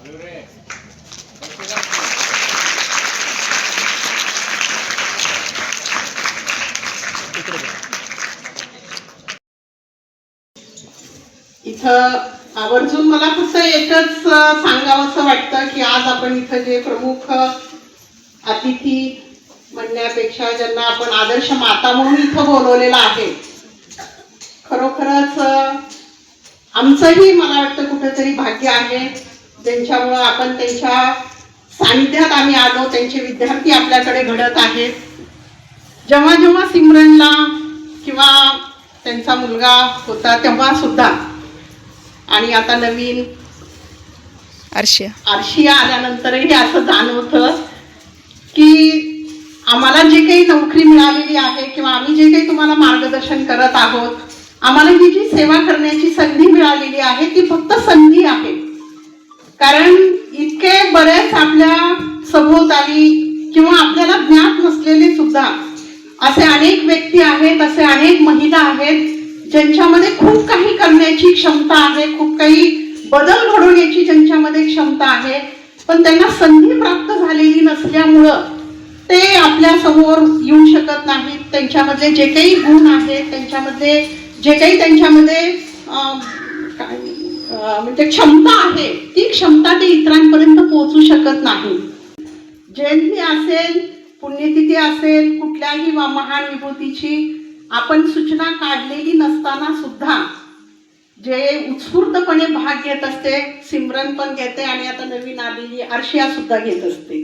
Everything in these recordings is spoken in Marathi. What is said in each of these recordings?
इथं आवर्जून मला फक्त एकच सांगावंसं वाटतं की आज आपण इथं जे प्रमुख अतिथी म्हणण्यापेक्षा ज्यांना आपण आदर्श माता म्हणून इथं बोलवलेलं आहे, खरोखरच आमचंही मला वाटतं कुठेतरी भाग्य आहे ज्यांच्यामुळं आपण त्यांच्या सानिध्यात आम्ही आलो, त्यांचे विद्यार्थी आपल्याकडे घडत आहेत. जेव्हा जेव्हा सिमरनला किंवा त्यांचा मुलगा होता तेव्हा सुद्धा, आणि आता नवीन आर्शिया आल्यानंतरही असं जाणवतं की आम्हाला जे काही नोकरी मिळालेली आहे किंवा आम्ही जे काही तुम्हाला मार्गदर्शन करत आहोत, आम्हाला ही जी सेवा करण्याची संधी मिळालेली आहे ती फक्त संधी आहे. कारण इतके बरेच आपल्या सभोवताली किंवा आपल्याला ज्ञात नसलेले सुद्धा असे अनेक व्यक्ती आहेत, असे अनेक महिला आहेत ज्यांच्यामध्ये खूप काही करण्याची क्षमता आहे, खूप काही बदल घडवण्याची ज्यांच्यामध्ये क्षमता आहे, पण त्यांना संधी प्राप्त झालेली नसल्यामुळं ते आपल्या समोर येऊ शकत नाहीत. त्यांच्यामधले जे काही गुण आहेत, त्यांच्यामधले जे काही त्यांच्यामध्ये म्हणजे क्षमता आहे, ती क्षमता ते इतरांपर्यंत पोहोचू शकत नाही. जयंती असेल, पुण्यतिथी असेल, कुठल्याही महान विभूतीची आपण सूचना काढलेली नसताना सुद्धा जे उत्स्फूर्तपणे भाग घेत असते, सिमरन पण घेते आणि आता नवीन आलेली आर्शिया सुद्धा घेत असते.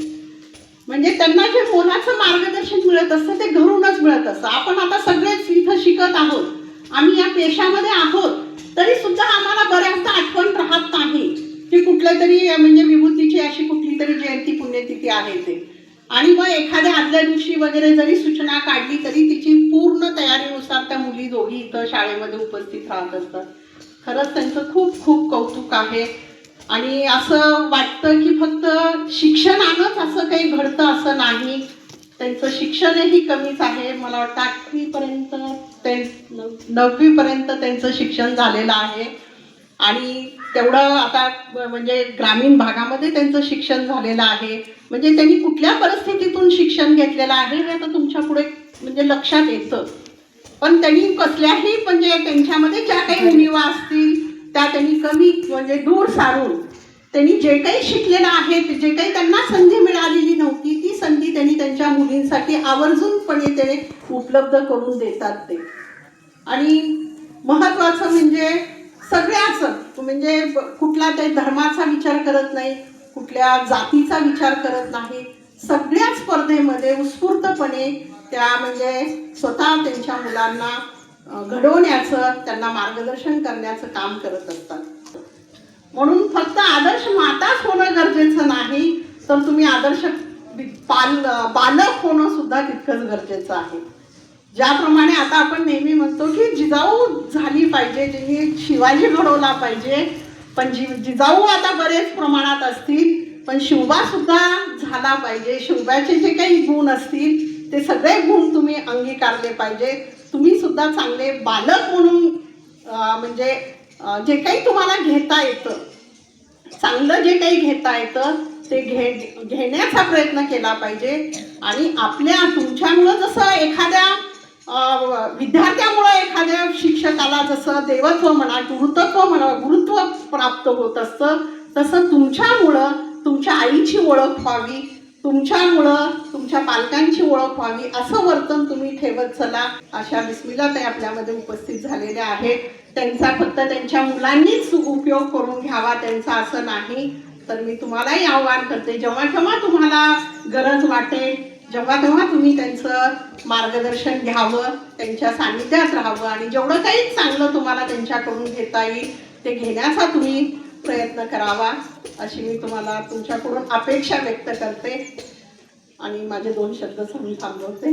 म्हणजे त्यांना जे मोलाचं मार्गदर्शन मिळत असतं ते घरूनच मिळत असतं. आपण आता सगळेच इथं शिकत आहोत, आम्ही या पेशामध्ये आहोत, तरी सुद्धा आम्हाला बऱ्याचदा आठवण राहत नाही की कुठल्या तरी म्हणजे विभूतीची अशी कुठली तरी जयंती पुण्यतिथी आहे ते. आणि मग एखाद्या आदल्या दिवशी वगैरे जरी सूचना काढली तरी तिची पूर्ण तयारीनुसार त्या मुली दोघी इथं शाळेमध्ये उपस्थित राहत असतात. खरंच त्यांचं खूप खूप कौतुक आहे. आणि असं वाटतं की फक्त शिक्षणानंच असं काही घडतं असं नाही, त्यांचं शिक्षणही कमीच आहे. मला वाटतं 8वीपर्यंत 9वीपर्यंत त्यांचं शिक्षण झालेलं आहे. आणि तेवढं आता म्हणजे ग्रामीण भागामध्ये त्यांचं शिक्षण झालेलं आहे. म्हणजे त्यांनी कुठल्या परिस्थितीतून शिक्षण घेतलेलं आहे हे आता तुमच्या पुढे म्हणजे लक्षात येतं. पण त्यांनी कसल्याही म्हणजे त्यांच्यामध्ये ज्या काही उणिवा असतील त्या त्यांनी कमी म्हणजे दूर सारून त्यांनी जे काही शिकलेलं आहे, जे काही त्यांना संधी मिळालेली नव्हती ती संधी त्यांनी त्यांच्या मुलींसाठी आवर्जूनपणे ते उपलब्ध करून देतात ते. आणि महत्त्वाचं म्हणजे सगळ्याच म्हणजे कुठला ते धर्माचा विचार करत नाही, कुठल्या जातीचा विचार करत नाही, सगळ्या स्पर्धेमध्ये उत्स्फूर्तपणे त्या म्हणजे स्वतः त्यांच्या मुलांना घडवण्याचं, त्यांना मार्गदर्शन करण्याचं काम करत असतात. म्हणून फक्त आदर्श माताच होणं गरजेचं नाही, तर तुम्ही आदर्श बालक होणं सुद्धा तितकंच गरजेचं आहे. ज्याप्रमाणे आता आपण नेहमी म्हणतो की जिजाऊ झाली पाहिजे, जिने शिवाजी घडवला पाहिजे, पण जिजाऊ आता बरेच प्रमाणात असतील, पण शिवबा सुद्धा झाला पाहिजे. शिवबाचे जे काही गुण असतील ते सगळे गुण तुम्ही अंगीकारले पाहिजे. तुम्ही सुद्धा चांगले बालक म्हणून म्हणजे जे काही तुम्हाला घेता येतं, चांगलं जे काही घेता येतं ते घेण्याचा प्रयत्न केला पाहिजे. आणि तुमच्यामुळं जसं एखाद्या विद्यार्थ्यामुळे एखाद्या शिक्षकाला जसं देवत्व म्हणा, गुरुत्व प्राप्त होत असतं, तसं तुमच्यामुळं तुमच्या आईची ओळख व्हावी, तुमच्यामुळं तुमच्या पालकांची ओळख व्हावी, असं वर्तन तुम्ही ठेवत चला. अशा बिस्मिल्लाताई आपल्यामध्ये उपस्थित झालेल्या आहेत. त्यांचा फक्त त्यांच्या मुलांनीच उपयोग करून घ्यावा त्यांचा असं नाही, तर मी तुम्हालाही आव्हान करते, जेव्हा केव्हा तुम्हाला गरज वाटेल जेव्हा तेव्हा तुम्ही त्यांचं मार्गदर्शन घ्यावं, त्यांच्या सानिध्यात राहावं आणि जेवढं काही चांगलं तुम्हाला त्यांच्याकडून घेता येईल ते घेण्याचा तुम्ही प्रयत्न करावा, अशी मी तुम्हाला तुमच्याकडून अपेक्षा व्यक्त करते आणि माझे 2 शब्द सांगून थांबवते.